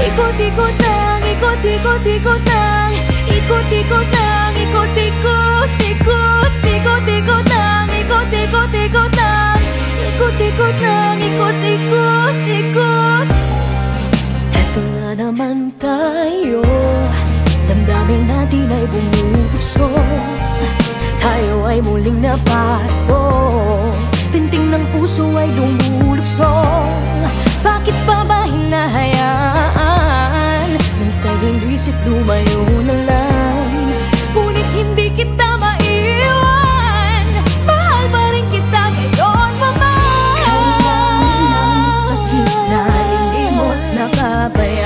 Ikot-ikot lang, ikot-ikot-ikot lang, ikot-ikot lang, ikot-ikot, ikot, ikot-ikot lang, ikot-ikot-ikot lang, ikot-ikot lang, ikot-ikot, ikot. Eto nga naman tayo, damdamin natin ay bumubukso, tayo ay muling napaso, pinting ng puso ay lumulukso. Bakit pa ba hinahayaan? Minsan yung isip lumayo na lang, ngunit hindi kita maiwan. Mahal pa rin kita ngayon pa man. Kailangan ng sakit na hindi mo napabayaan.